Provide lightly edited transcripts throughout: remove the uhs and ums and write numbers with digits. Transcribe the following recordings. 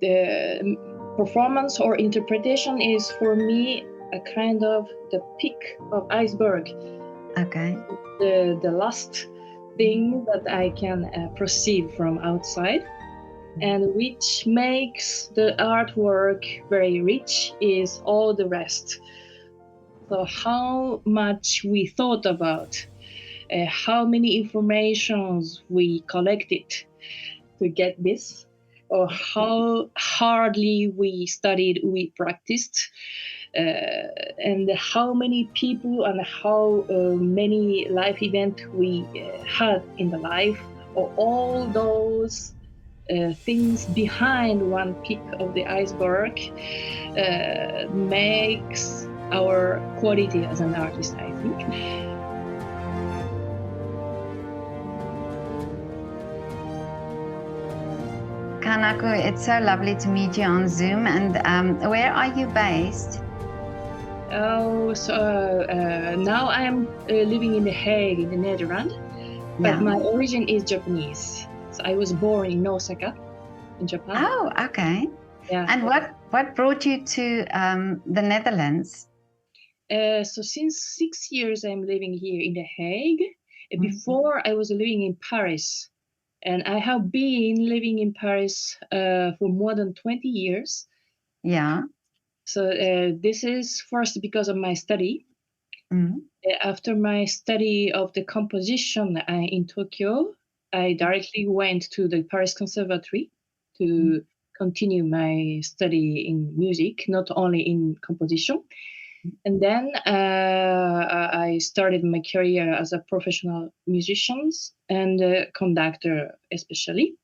the performance or interpretation is for me a kind of the peak of iceberg. Okay. The last thing that I can perceive from outside, and which makes the artwork very rich is all the rest. So how much we thought about, how many informations we collected to get this, or how hardly we studied, we practiced, and how many people and how many life events we had in the life, or all those things behind one peak of the iceberg makes our quality as an artist, I think. Kanako, it's so lovely to meet you on Zoom. And where are you based? Now I'm living in The Hague, in the Netherlands, but my origin is Japanese. So I was born in Osaka, in Japan. Oh, okay. Yeah. And what brought you to the Netherlands? So since 6 years I'm living here in The Hague. Before I was living in Paris. And I have been living in Paris for more than 20 years. Yeah. So this is first because of my study. After my study of the composition in Tokyo, I directly went to the Paris Conservatory to continue my study in music, not only in composition. And then I started my career as a professional musician and conductor, especially.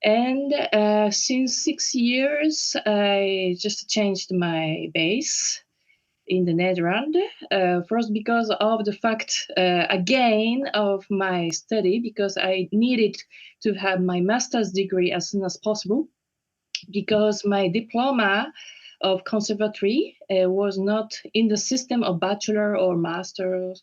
And since 6 years, I just changed my base in the Netherlands. First, because of the fact, again, of my study, because I needed to have my master's degree as soon as possible, because my diploma of conservatory was not in the system of bachelor or master's.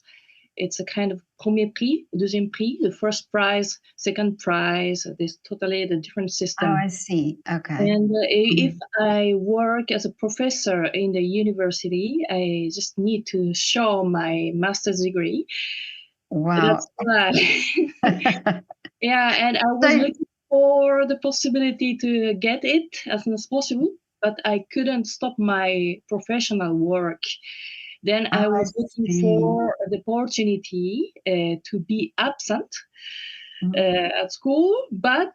It's a kind of premier prix, deuxième prix, the first prize, second prize. This totally the different system. Oh, I see. Okay. And if I work as a professor in the university, I just need to show my master's degree. Wow. That's why. Yeah, and I was looking for the possibility to get it as soon as possible, but I couldn't stop my professional work. Then I was looking for the opportunity to be absent at school, but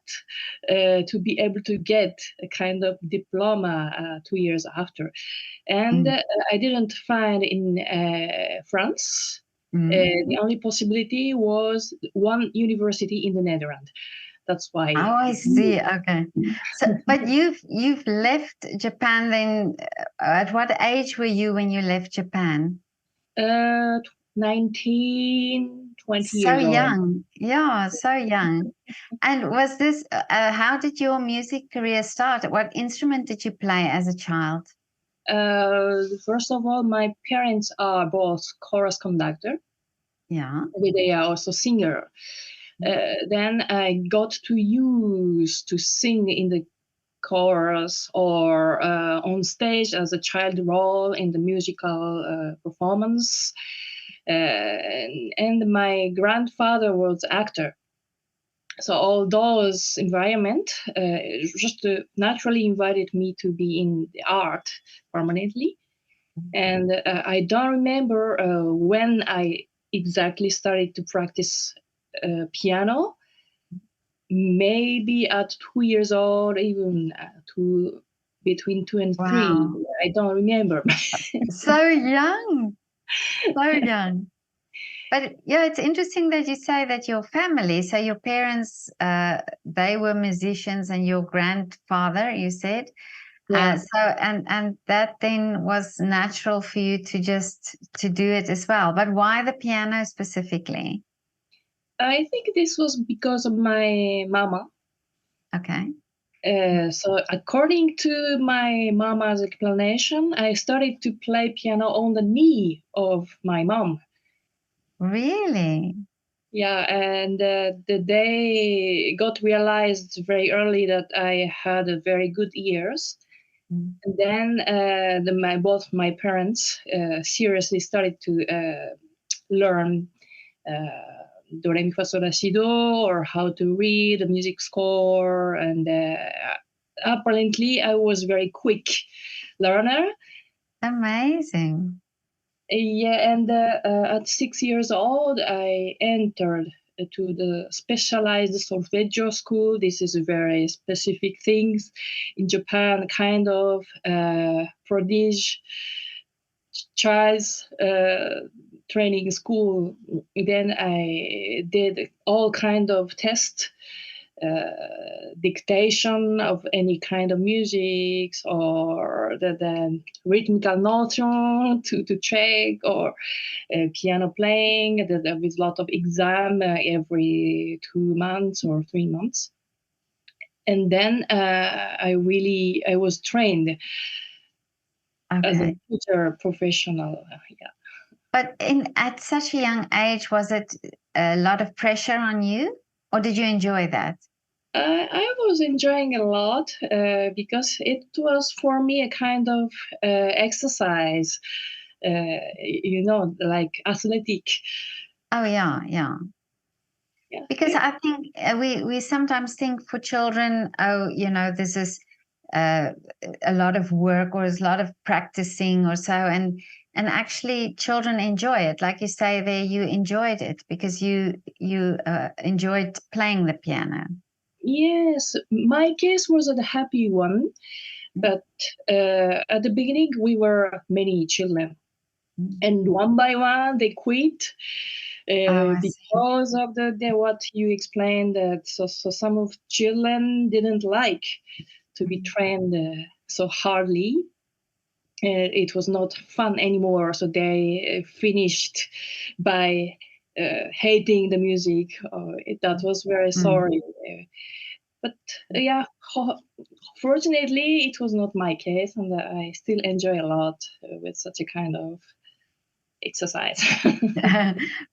to be able to get a kind of diploma 2 years after. And I didn't find in France. The only possibility was one university in the Netherlands. That's why. Oh, I see. Okay. So, but you've left Japan then. At what age were you when you left Japan? 19, 20 So years old. young. Yeah, so young. And was this, how did your music career start? What instrument did you play as a child? First of all, my parents are both chorus conductor. Yeah. They are also singer. Then I got to use to sing in the chorus or on stage as a child role in the musical performance. And my grandfather was actor. So all those environment just naturally invited me to be in the art permanently. And I don't remember when I exactly started to practice piano. Maybe at 2 years old, even between 2 and 3. I don't remember. So young. So young. But yeah, it's interesting that you say that your family, so your parents, they were musicians, and your grandfather, you said. Yeah. So and that then was natural for you to do it as well. But why the piano specifically? I think this was because of my mama. Okay. So according to my mama's explanation, I started to play piano on the knee of my mom. Really? Yeah, and they got realized very early that I had a very good ears. Mm. And then both my parents seriously started to learn do re mi fa sol la si do, or how to read a music score, and apparently I was very quick learner. Amazing. Yeah, and at 6 years old, I entered to the specialized solfeggio school. This is a very specific things in Japan, kind of prodige child's training school. Then I did all kind of tests, dictation of any kind of music, or the rhythmical notion to check, or piano playing with a lot of exam every 2 months or 3 months. And then I was trained as a Okay. teacher professional. Yeah. But at such a young age, was it a lot of pressure on you, or did you enjoy that? I was enjoying a lot because it was for me a kind of exercise, like athletic. Oh yeah, yeah. Yeah. Because I think we sometimes think for children, oh, this is uh, a lot of work or is a lot of practicing or so, and actually children enjoy it. Like you say there, you enjoyed it because you enjoyed playing the piano. Yes, my case was a happy one, but at the beginning we were many children, and one by one they quit Oh, I see. because of the what you explained. That so some of children didn't like to be trained so hardly. It was not fun anymore, so they finished by hating the music. That was very Mm. sorry. But yeah, fortunately, it was not my case, and I still enjoy a lot with such a kind of exercise.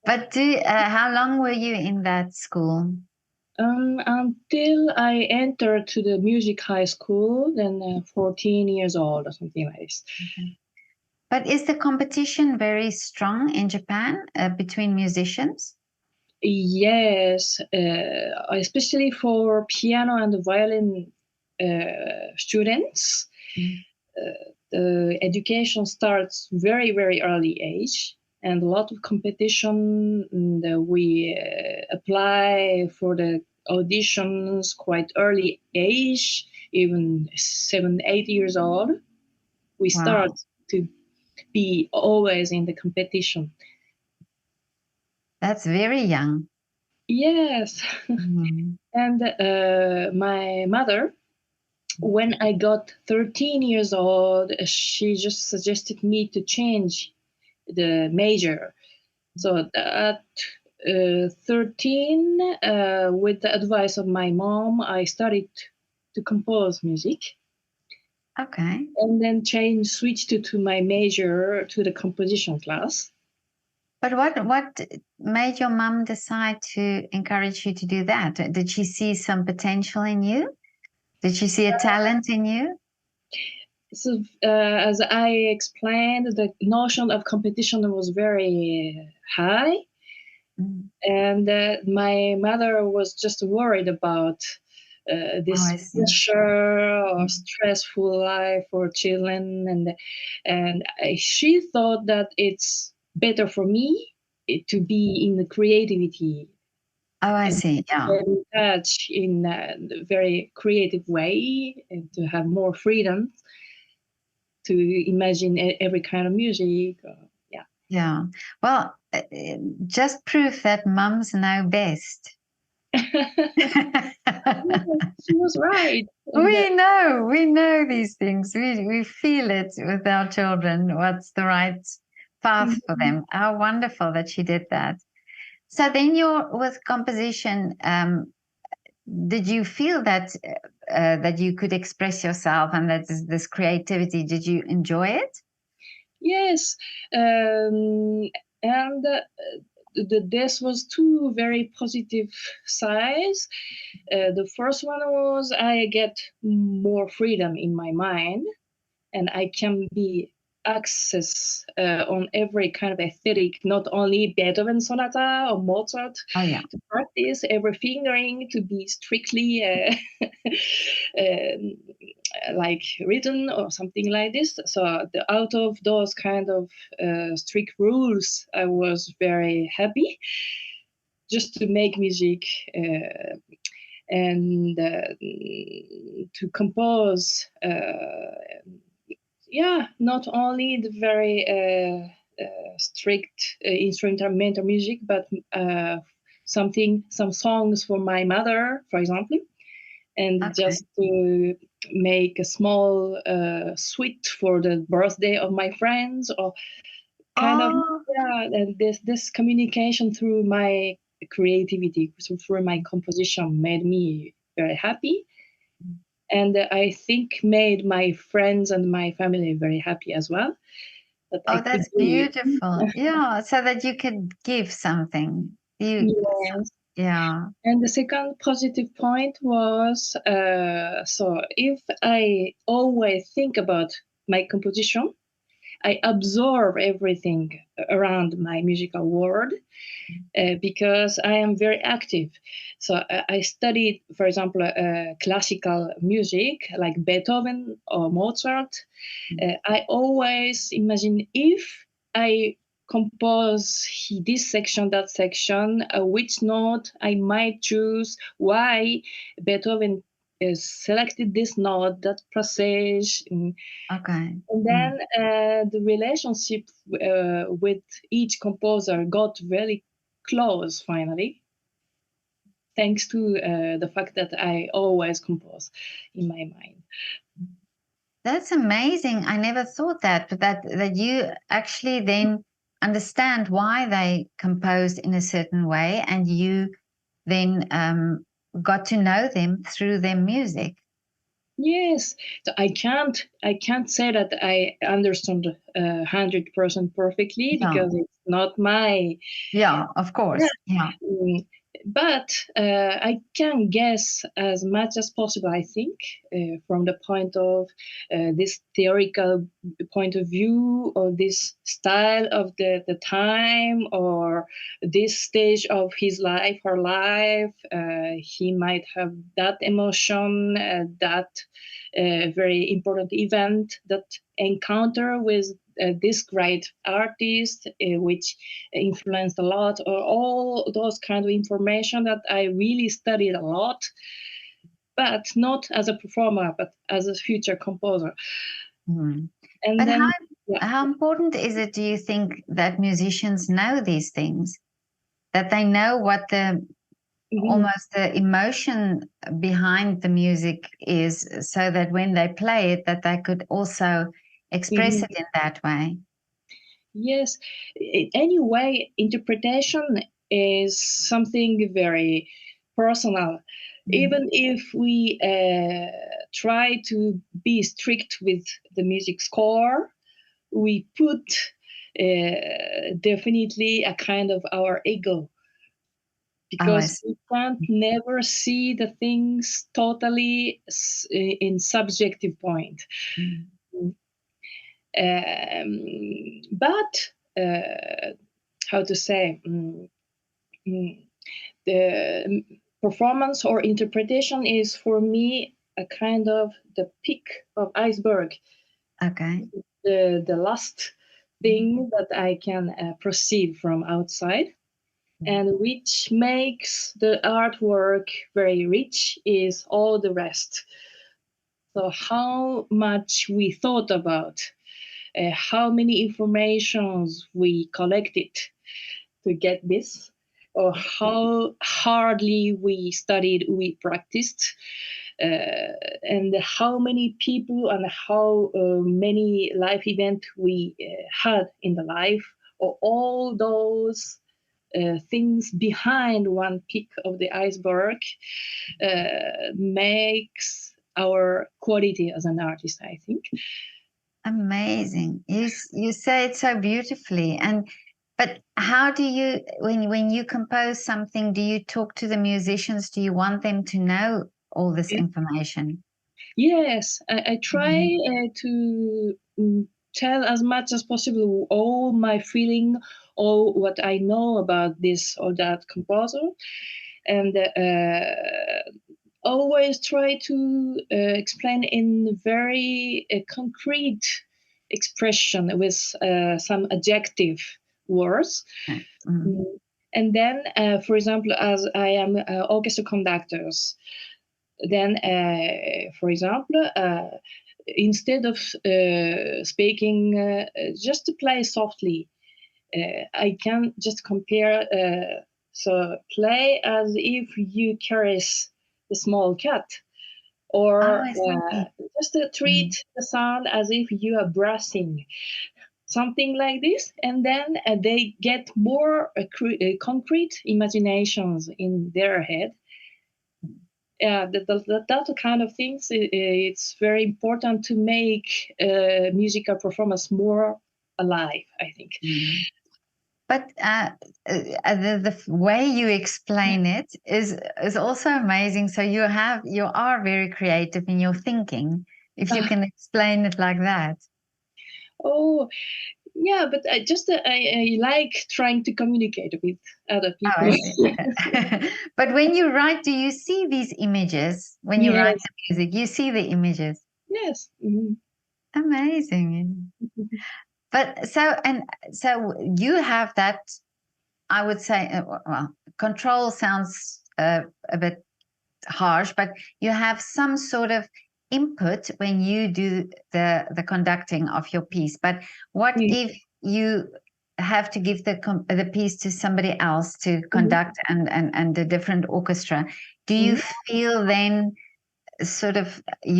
But how long were you in that school? Until I entered to the music high school, then 14 years old or something like this. Mhm. But is the competition very strong in Japan between musicians? Yes, especially for piano and violin students. Mm. The education starts very, very early age, and a lot of competition. And we apply for the auditions quite early age, even 7, 8 years old. We Wow, start to be always in the competition. that's very young. Yes. Mm. And my mother, when I got 13 years old, she just suggested me to change the major. So at 13, with the advice of my mom, I started to compose music, Okay. and then switched to my major, to the composition class. But what made your mom decide to encourage you to do that? Did she see some potential in you? Did she see a talent in you? So, as I explained, the notion of competition was very high, Mm. and my mother was just worried about Oh, this I see. pressure or Mm. stressful life for children, and she thought that it's better for me to be in the creativity Oh, I and see. Yeah. get in touch in a very creative way, and to have more freedom to imagine every kind of music. Yeah. Yeah. Well, just proof that mums know best. She was right. And We know these things. We feel it with our children, what's the right path for them. How wonderful that she did that. So then you're with composition, did you feel that that you could express yourself and that this creativity, did you enjoy it? yes, and this was two very positive sides. The first one was I get more freedom in my mind, and I can be access on every kind of aesthetic, not only Beethoven sonata or Mozart, to practice every fingering to be strictly like written or something like this. So out of those kind of strict rules, I was very happy just to make music and to compose. Not only the very strict instrumental music, but some songs for my mother, for example, and just to make a small suite for the birthday of my friends, or kind of and this communication through my creativity, through my composition, made me very happy. And I think made my friends and my family very happy as well. That's beautiful. Yeah, so that you could give something. Yes. Yeah. And the second positive point was, so if I always think about my composition, I absorb everything around my musical world. Because I am very active. So I studied, for example, classical music like Beethoven or Mozart. I always imagine if I compose this section, that section, which note I might choose, why Beethoven selected this note, that passage. Okay. And then the relationship with each composer got very close finally, thanks to the fact that I always compose in my mind. That's amazing. I never thought that, but that you actually then understand why they composed in a certain way, and you then got to know them through their music. Yes, so I can't say that I understand 100% perfectly, because it's not my. Yeah, of course. Yeah. But I can guess as much as possible, I think, from the point of this theoretical point of view, or this style of the time, or this stage of his life, her life. He might have that emotion, that very important event, that encounter with this great artist, which influenced a lot, or all those kind of information that I really studied a lot, but not as a performer, but as a future composer. And then, how important is it, do you think, that musicians know these things, that they know what the almost the emotion behind the music is, so that when they play it, that they could also express it in that way? Yes. Anyway, interpretation is something very personal. Even if we try to be strict with the music score, we put definitely a kind of our ego, because we can't never see the things totally in subjective point. But how to say, the performance or interpretation is for me a kind of the peak of iceberg. The last thing that I can perceive from outside, and which makes the artwork very rich, is all the rest. So how much we thought about, how many informations we collected to get this, or how hardly we studied, we practiced, and how many people and how many life events we had in the life, or all those things behind one peak of the iceberg makes our quality as an artist, I think. Amazing. You say it so beautifully. And But how do you, when you compose something, do you talk to the musicians? Do you want them to know all this information? Yes, I try to tell as much as possible all my feeling, all what I know about this or that composer, and always try to explain in very concrete expression with some adjective words. Mm. And then, for example, as I am orchestra conductors, then, for example, instead of speaking, just to play softly, I can just compare. So play as if you caress the small cat, Oh, or I see. just to treat the sound as if you are brushing, something like this, and then they get more concrete imaginations in their head. Yeah, that kind of things. It's very important to make musical performance more alive, I think. But the way you explain it is also amazing. So you are very creative in your thinking, if you can explain it like that. Oh, yeah, but I like trying to communicate with other Oh, people. I see. But when you write, do you see these images? When you write Yes, the music, you see the images. yes. Amazing. But so you have that, I would say, well, control sounds a bit harsh, but you have some sort of input when you do the conducting of your piece. But what if you have to give the piece to somebody else to conduct and a different orchestra? Do you feel then sort of did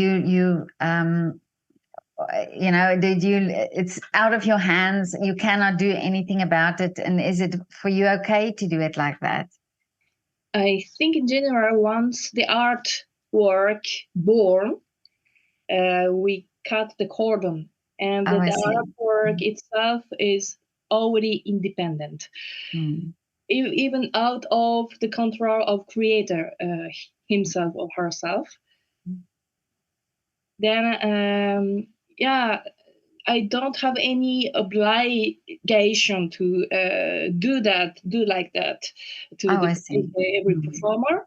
you, it's out of your hands, you cannot do anything about it, and is it for you okay to do it like that? I think in general, once the artwork born, we cut the cordon, and Oh, I the see. artwork itself is already independent, even out of the control of creator himself or herself. Then, yeah, I don't have any obligation to do like that to Oh, I see. every performer.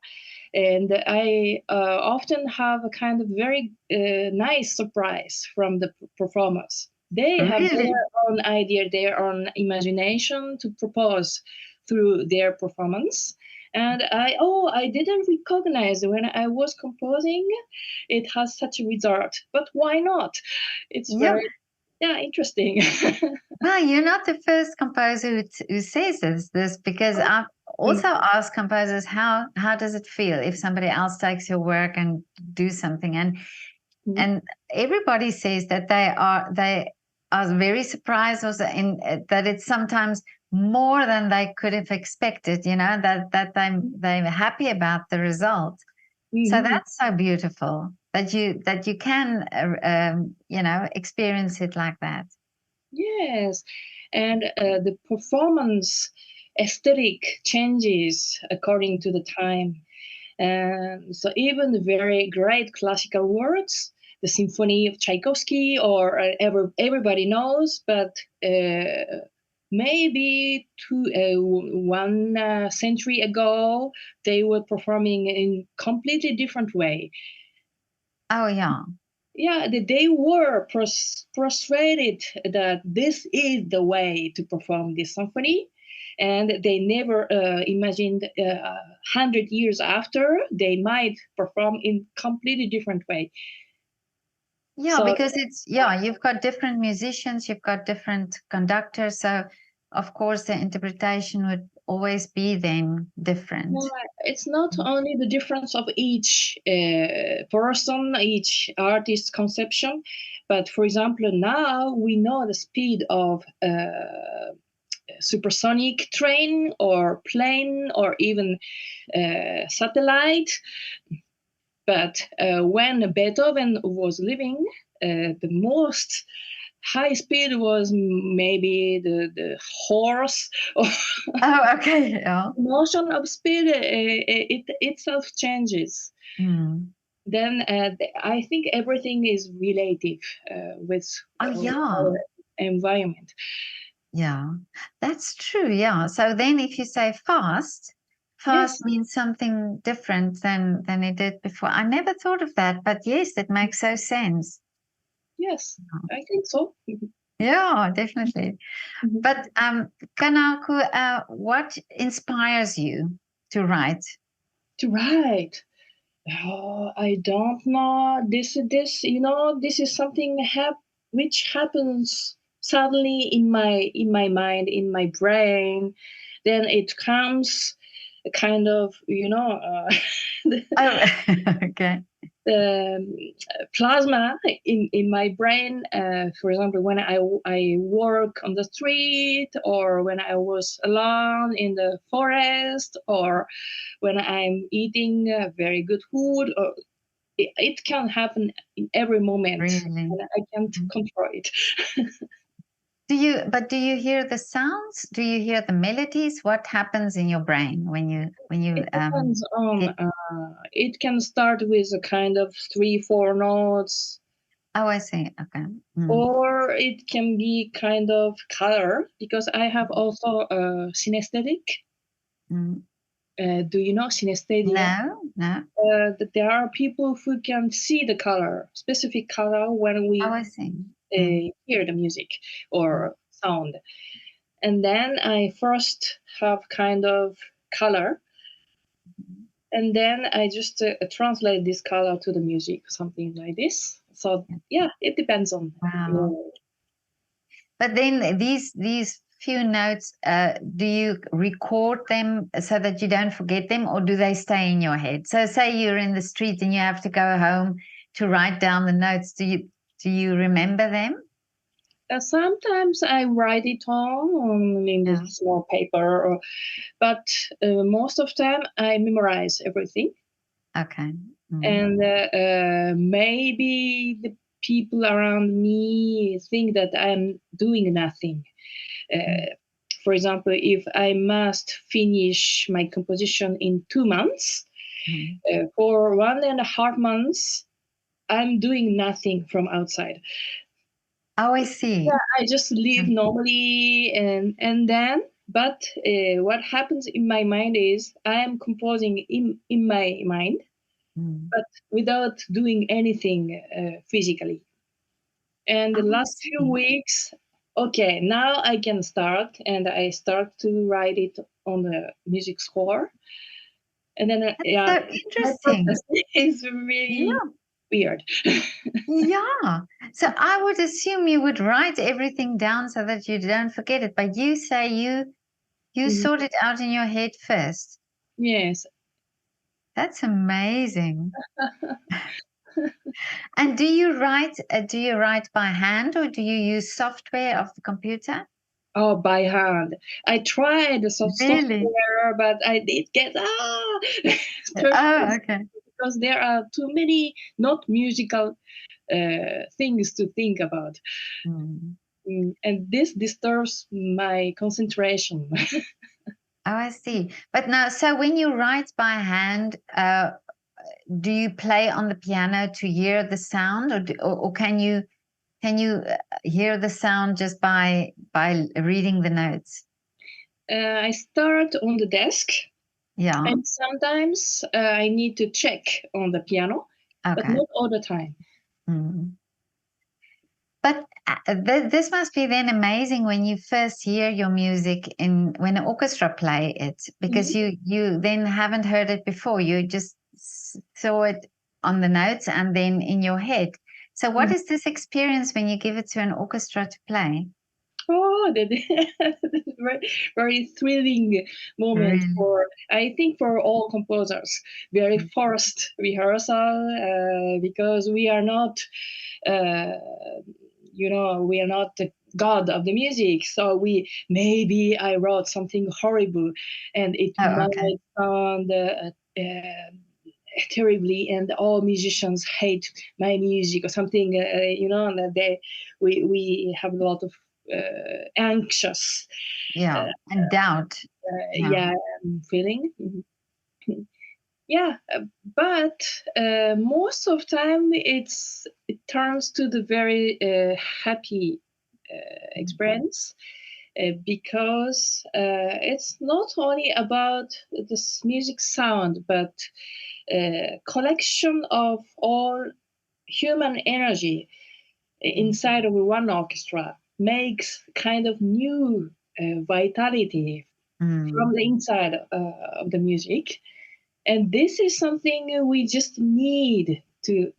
And I often have a kind of very nice surprise from the performers. They have Really? their own idea, their own imagination to propose through their performance. And I didn't recognize when I was composing, it has such a result. But why not? It's Yeah. very interesting. Well, you're not the first composer who says this because I've also asked composers how does it feel if somebody else takes your work and do something, and everybody says that they are very surprised also in that it's sometimes more than they could have expected, that they're happy about the result. So that's so beautiful that you can experience it like that. Yes, and the performance aesthetic changes according to the time. So even the very great classical works, the Symphony of Tchaikovsky, or everybody knows, but maybe one century ago, they were performing in completely different way. Oh, yeah. Yeah, they were persuaded that this is the way to perform this symphony, and they never imagined 100 years after they might perform in completely different way. Yeah, So because you've got different musicians, you've got different conductors, so of course the interpretation would always be then different. it's not only the difference of each person, each artist's conception, but for example, now we know the speed of supersonic train or plane or even satellite. But when Beethoven was living, the most high speed was maybe the horse or Oh, okay. Yeah. motion of speed. It itself changes. Then I think everything is relative with Yeah. our environment. Yeah, that's true. Yeah. So then if you say fast Yes, means something different than it did before. I never thought of that, but yes, it makes so sense. yes, I think so. Yeah, definitely. Mhm. But Kanako, what inspires you to write? To write. Oh, I don't know. This, this is something which happens suddenly in my mind, in my brain. Then it comes a kind of, Oh, okay. plasma in my brain. For example, when I work on the street, or when I was alone in the forest, or when I'm eating very good food, or it can happen in every moment, Really? and I can't control it. Do you hear the sounds? Do you hear the melodies? What happens in your brain when you It depends on. get It can start with a kind of 3, 4 notes, Oh, I see. Okay. or it can be kind of color, because I have also synesthetic. Mm. Do you know synesthesia? No. That there are people who can see the color, specific color, when Oh, we I see. Mm. hear the music or sound. And then I first have kind of color, and then I just translate this color to the music, something like this. So yeah, it depends on. Wow. But then these few notes, do you record them so that you don't forget them, or do they stay in your head? So say you're in the street and you have to go home to write down the notes. Do you remember them? Sometimes I write it on in the Yeah. small paper, but most of the time I memorize everything. Okay. And maybe the people around me think that I'm doing nothing. For example, if I must finish my composition in 2 months, for 1.5 months, I'm doing nothing from outside. Oh, I see. Yeah, I just live normally, and then. But what happens in my mind is I am composing in my mind, but without doing anything physically. And the Oh, I last few see. weeks, okay, now I can start, and I start to write it on the music score. And then, yeah, So my interesting. process is really Yeah. weird. Yeah. So I would assume you would write everything down so that you don't forget it. But you say you Mhm. sort it out in your head first. Yes. That's amazing. And do you write by hand or do you use software of the computer? Oh, by hand. I tried the Really? software, but I did get Oh, okay. because there are too many not musical things to think about. Mm. And this disturbs my concentration. Oh, I see. But now, so when you write by hand, do you play on the piano to hear the sound, or can you hear the sound just by reading the notes? I start on the desk, Yeah. and sometimes I need to check on the piano, but Okay. not all the time. Mm. But this must be then amazing when you first hear your music in when an orchestra play it, because Mhm. you then haven't heard it before. You just saw it on the notes and then in your head. So what Mhm. is this experience when you give it to an orchestra to play? Oh, that's very, very thrilling moment Really? for, I think, for all composers. Very first rehearsal, because we are not, uh, we are not the god of the music. So maybe I wrote something horrible, and it Oh, okay. might sound terribly, and all musicians hate my music or something, and that we have a lot of anxious, and doubt. yeah, feeling. Mhm. Yeah, but most of time it turns to the very happy experience, because it's not only about this music sound, but collection of all human energy inside of one orchestra makes kind of new vitality from the inside of the music. And this is something we just need to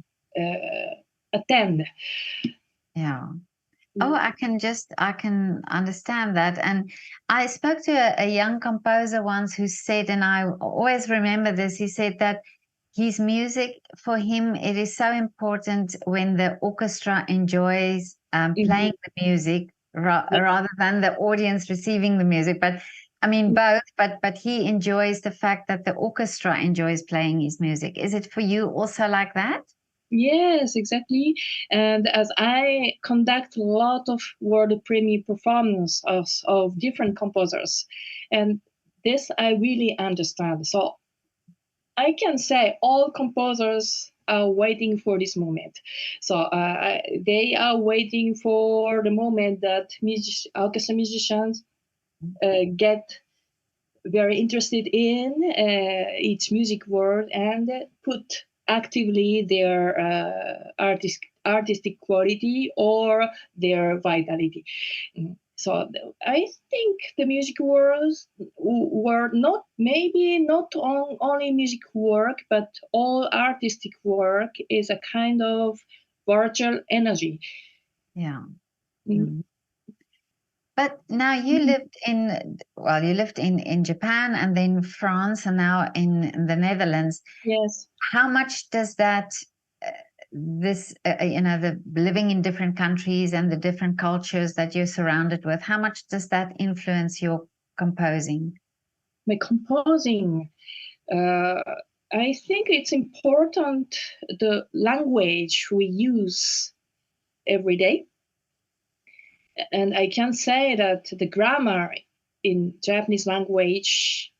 attend. Yeah. Oh, I can understand that. And I spoke to a young composer once who said, and I always remember this, he said that his music, for him, it is so important when the orchestra enjoys playing the music rather than the audience receiving the music. But I mean, both, but he enjoys the fact that the orchestra enjoys playing his music. Is it for you also like that? Yes, exactly. And as I conduct a lot of world premiere performances of different composers, and this I really understand. So I can say all composers are waiting for this moment. So they are waiting for the moment that orchestra musicians get very interested in each music world and put actively their artistic quality or their vitality. So I think the music worlds were not maybe not only music work, but all artistic work is a kind of virtual energy. Yeah. But now you lived in Japan and then France and now in the Netherlands. Yes. How much does that the living in different countries and the different cultures that you're surrounded with, how much does that influence your composing? My composing, I think it's important the language we use every day. And I can say that the grammar in Japanese language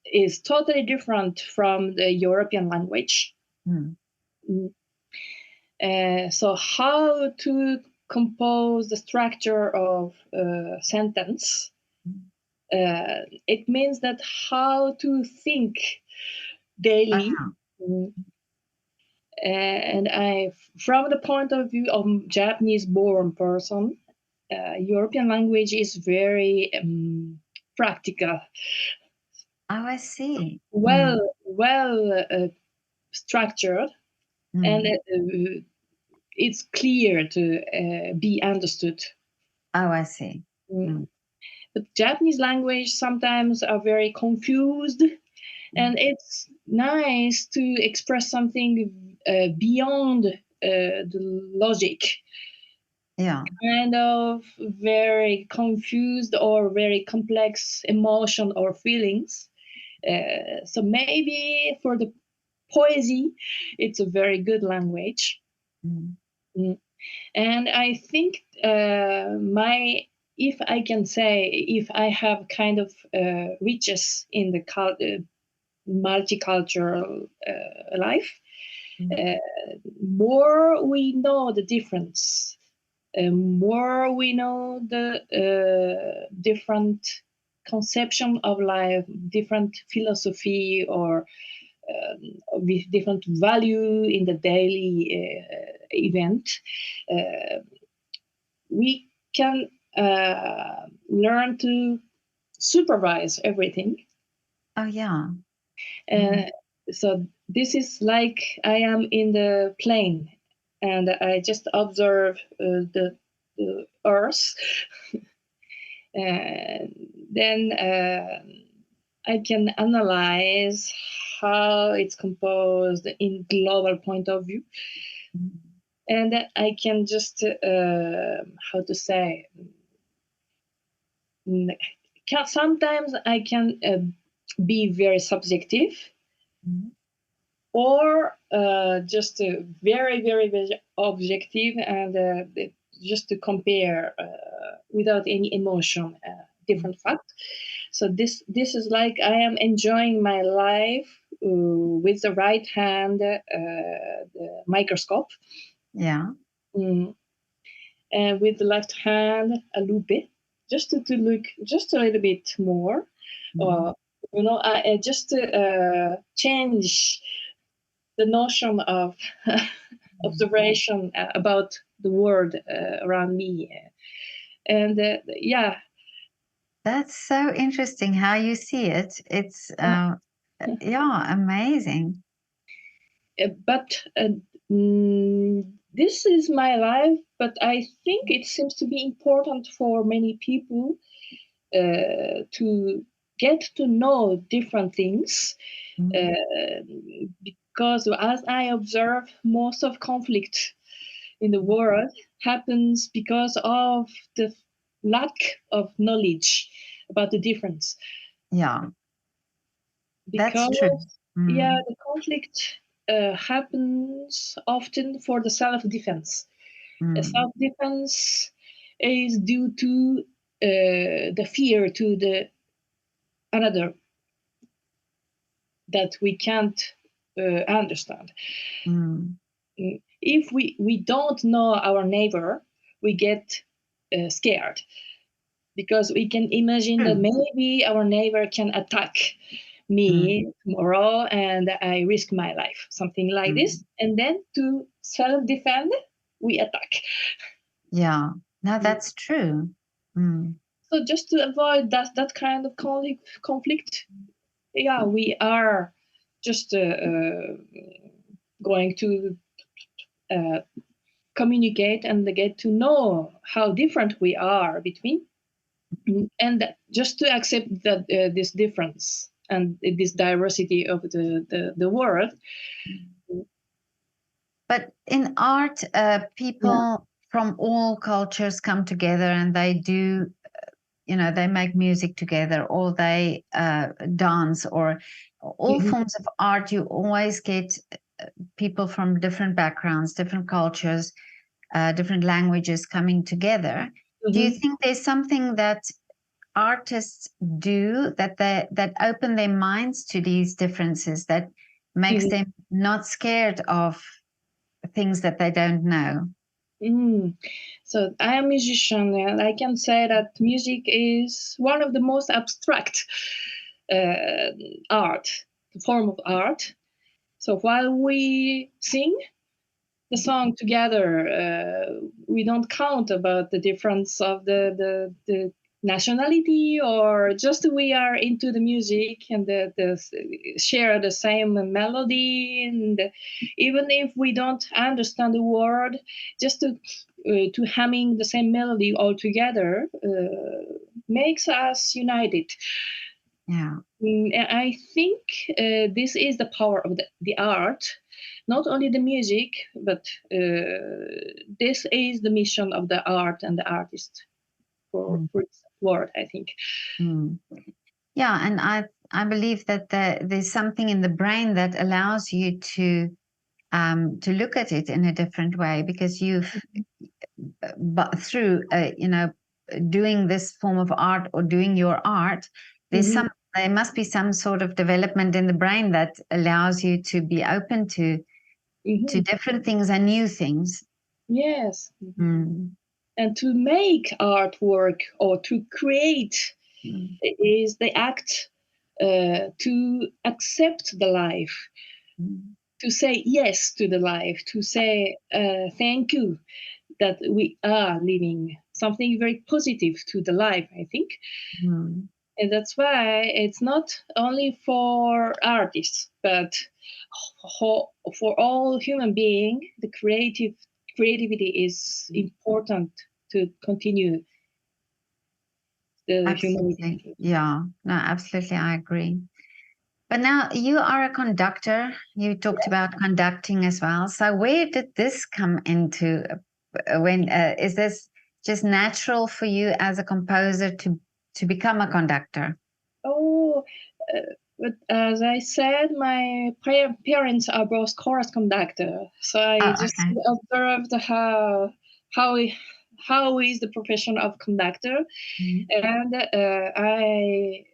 is totally different from the European language. So how to compose the structure of a sentence, it means that how to think daily. And from the point of view of Japanese-born person, European language is very practical. Oh, I see. Well structured, and it's clear to be understood. Oh, I see. But Japanese language sometimes are very confused, and it's nice to express something beyond the logic. Yeah. Kind of very confused or very complex emotion or feelings. So maybe for the poesy, it's a very good language. And I think if I can say, if I have kind of riches in the multicultural life, more we know the difference, more we know the different conception of life, different philosophy, or with different value in the daily event, we can learn to supervise everything. Oh, yeah. So this is like I am in the plane and I just observe the Earth. Then I can analyze how it's composed in global point of view. And I can just, how to say, sometimes I can be very subjective. or just very, very, very objective and just to compare without any emotion different facts. So this is like I am enjoying my life with the right hand the microscope, Yeah. and with the left hand a loupe, just to look just a little bit more. I just change the notion of observation about the world around me. And yeah. That's so interesting how you see it. It's, yeah, amazing. But this is my life, but I think it seems to be important for many people to get to know different things. Because as I observe, most of conflict in the world happens because of the lack of knowledge about the difference. Yeah, that's Because true. the conflict happens often for the self-defense. Self-defense is due to the fear to the another that we can't understand. If we don't know our neighbor, we get scared because we can imagine that maybe our neighbor can attack me tomorrow and I risk my life, something like this. And then to self-defend, we attack. Yeah, no, that's true. So just to avoid that kind of conflict, yeah, we are just going to communicate and get to know how different we are between, and just to accept that this difference and this diversity of the world. But in art, people from all cultures come together and they do, they make music together, or they dance, or all forms of art. You always get people from different backgrounds, different cultures, different languages coming together. Do you think there's something that artists do that open their minds to these differences, that makes them not scared of things that they don't know? So I am a musician, and I can say that music is one of the most abstract form of art. So while we sing the song together, we don't count about the difference of the nationality, or just we are into the music and share the same melody. And even if we don't understand the word, just to humming the same melody all together makes us united. Yeah. I think this is the power of the art, not only the music, but this is the mission of the art and the artist for this world, I think. Yeah, and I believe that there's something in the brain that allows you to look at it in a different way, because you've but through doing this form of art or doing your art, there must be some sort of development in the brain that allows you to be open to different things and new things. Yes. And to make artwork or to create is the act to accept the life, to say yes to the life, to say thank you that we are living something very positive to the life, I think. And that's why it's not only for artists, but for all human beings, the creativity is important to continue the humanity. Yeah, no, absolutely, I agree. But now you are a conductor. You talked about conducting as well. So where did this come into? When is this just natural for you as a composer to become a conductor? Oh, But as I said, my parents are both chorus conductor, so I Oh, just okay. observed how how is the profession of conductor, and I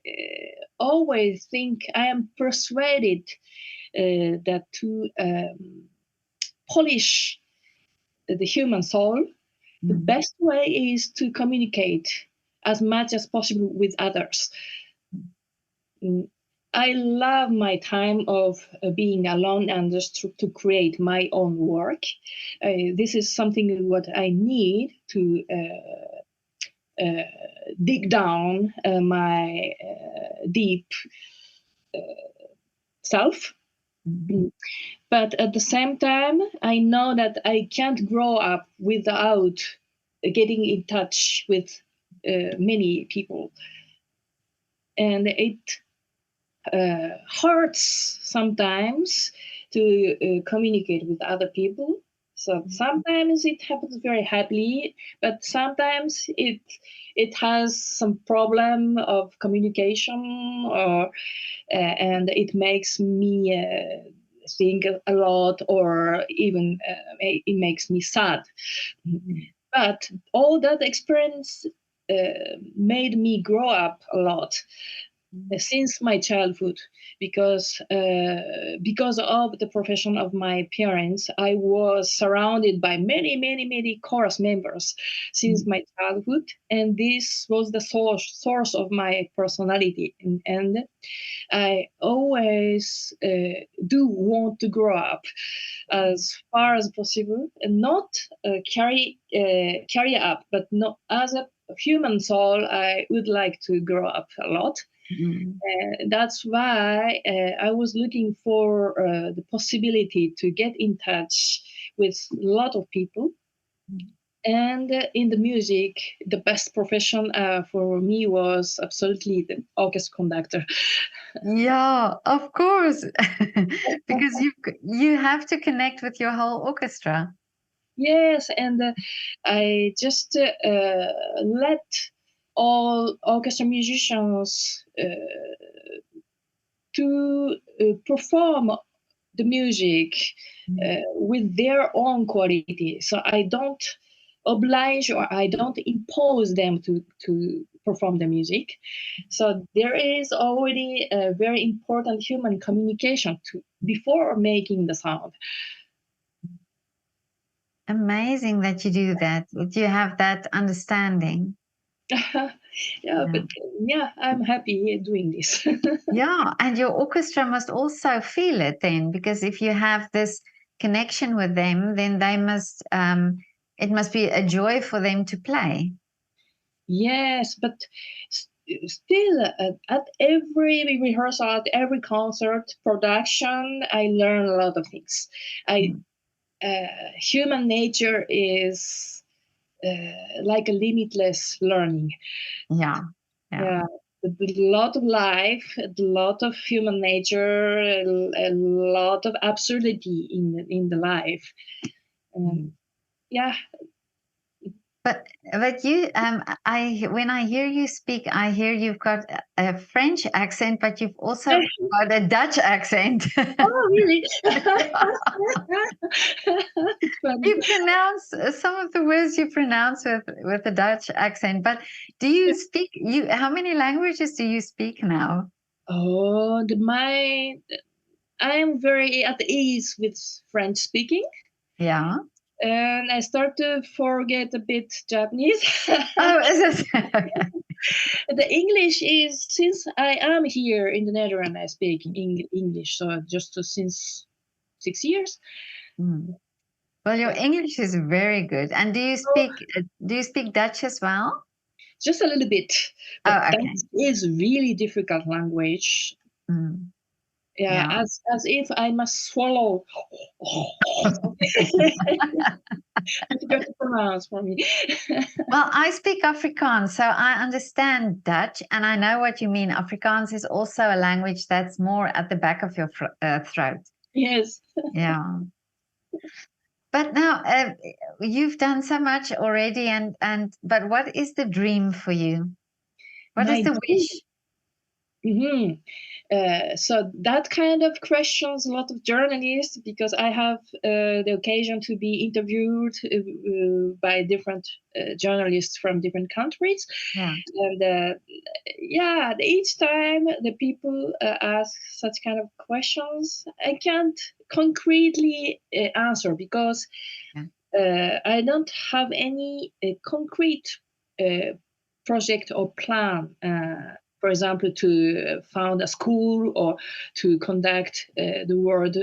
always think I am persuaded that to polish the human soul, the best way is to communicate as much as possible with others. I love my time of being alone and just to create my own work. This is something what I need to dig down my deep self. But at the same time, I know that I can't grow up without getting in touch with many people. And it hurts sometimes to communicate with other people. So sometimes it happens very happily, but sometimes it has some problem of communication, or and it makes me think a lot, or even it makes me sad. But all that experience made me grow up a lot since my childhood, because of the profession of my parents, I was surrounded by many chorus members since my childhood, and this was the source of my personality, and I always do want to grow up as far as possible, and not carry up, but not as a human soul. I would like to grow up a lot. That's why I was looking for the possibility to get in touch with a lot of people. And in the music, the best profession for me was absolutely the orchestra conductor. Yeah, of course, because you have to connect with your whole orchestra. Yes, and I just let all orchestra musicians to perform the music with their own quality. So I don't oblige, or I don't impose them to perform the music. So there is already a very important human communication before making the sound. Amazing that you do that you have that understanding. Yeah, but yeah, I'm happy doing this. Yeah, and your orchestra must also feel it then, because if you have this connection with them, then they must it must be a joy for them to play. Yes, but still, at every rehearsal, at every concert production, I learn a lot of things. Human nature is like a limitless learning. Yeah. Yeah, a lot of life, a lot of human nature, a lot of absurdity in the life. Yeah. But you I when I hear you speak, I hear you've got a French accent, but you've also got a Dutch accent. Oh, really? You pronounce some of the words you pronounce with a Dutch accent, but do you speak how many languages do you speak now? Oh, I am very at ease with French speaking. Yeah. And I start to forget a bit Japanese. Oh, is it? Okay. The English is, since I am here in the Netherlands, I speak English, so just since 6 years. Well, your English is very good. And do you speak Dutch as well? Just a little bit, Oh, but okay. that is really difficult language. Yeah, Yeah. as if I must swallow. Difficult to pronounce for me. Well, I speak Afrikaans, so I understand Dutch, and I know what you mean. Afrikaans is also a language that's more at the back of your throat. Yes. Yeah. But now you've done so much already, and but what is the dream for you? What is My the dream, wish? Mhm. So that kind of questions a lot of journalists, because I have the occasion to be interviewed by different journalists from different countries. Yeah. And yeah, each time the people ask such kind of questions, I can't concretely answer, because I don't have any concrete project or plan. For example, to found a school or to conduct the world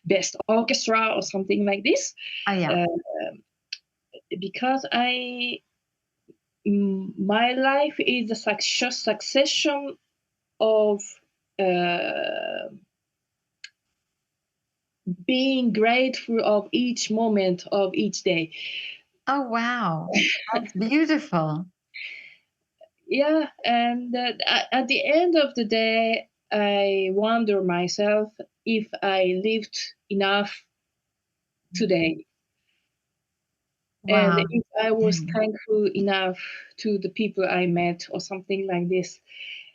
best orchestra or something like this, Oh, yeah. because my life is a succession of uh, being grateful of each moment of each day. Oh, wow. That's beautiful. Yeah, and at the end of the day, I wonder myself if I lived enough today, and Wow. if I was Yeah. thankful enough to the people I met or something like this.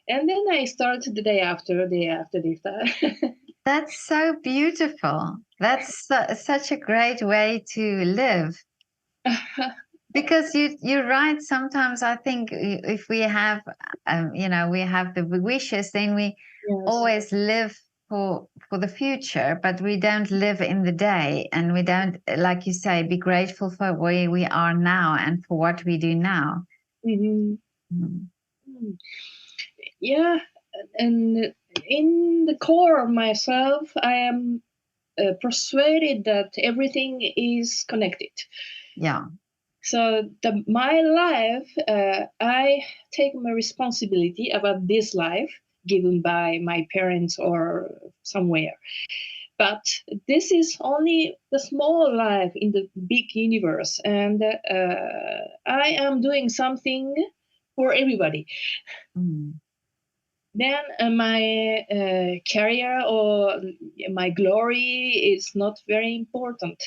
And then I start the day after this. That's so beautiful. That's such a great way to live. Because you're right. Sometimes I think if we have, we have the wishes, then we Yes. always live for the future, but we don't live in the day, and we don't, like you say, be grateful for where we are now and for what we do now. Mhm. Mm. Mm. Yeah, and in the core of myself, I am persuaded that everything is connected. Yeah. So my life, I take my responsibility about this life given by my parents or somewhere. But this is only the small life in the big universe, and I am doing something for everybody. Mm. Then my career or my glory is not very important.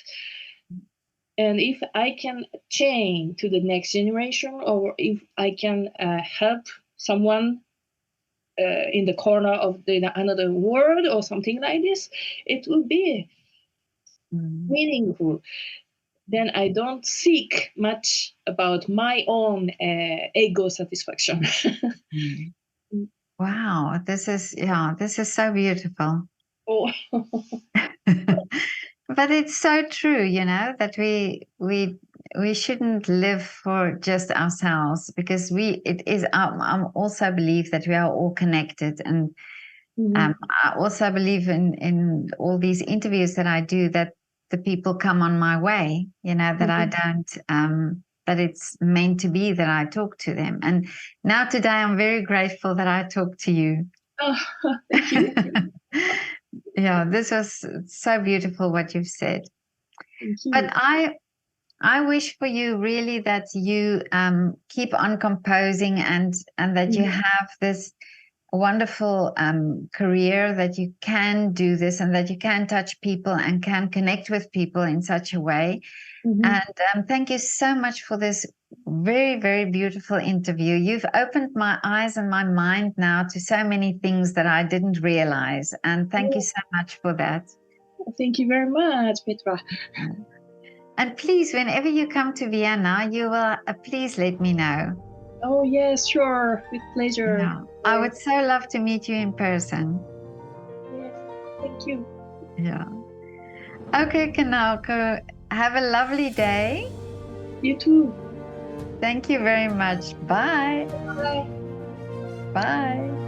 And if I can change to the next generation, or if I can help someone in the corner of another world or something like this, it will be Mm. meaningful. Then I don't seek much about my own ego satisfaction. Mm. Wow, this is so beautiful. Oh. But it's so true, that we shouldn't live for just ourselves, because it is. I also believe that we are all connected, and Mhm. I also believe in all these interviews that I do, that the people come on my way, that I Mhm. don't. That it's meant to be that I talk to them. And now today, I'm very grateful that I talked to you. Oh, thank you. Yeah, this was so beautiful what you've said. Thank But you. I wish for you really that you keep on composing, and that you Mhm. have this wonderful career, that you can do this, and that you can touch people and can connect with people in such a way. Mhm. And thank you so much for this very, very beautiful interview. You've opened my eyes and my mind now to so many things that I didn't realize. And thank you so much for that. Thank you very much, Petra. And please, whenever you come to Vienna, you will please let me know. Oh, yes, sure. With pleasure. Yeah, I would so love to meet you in person. Yes, thank you. Yeah. Okay, Kanako, have a lovely day. You too. Thank you very much. Bye. Bye. Bye.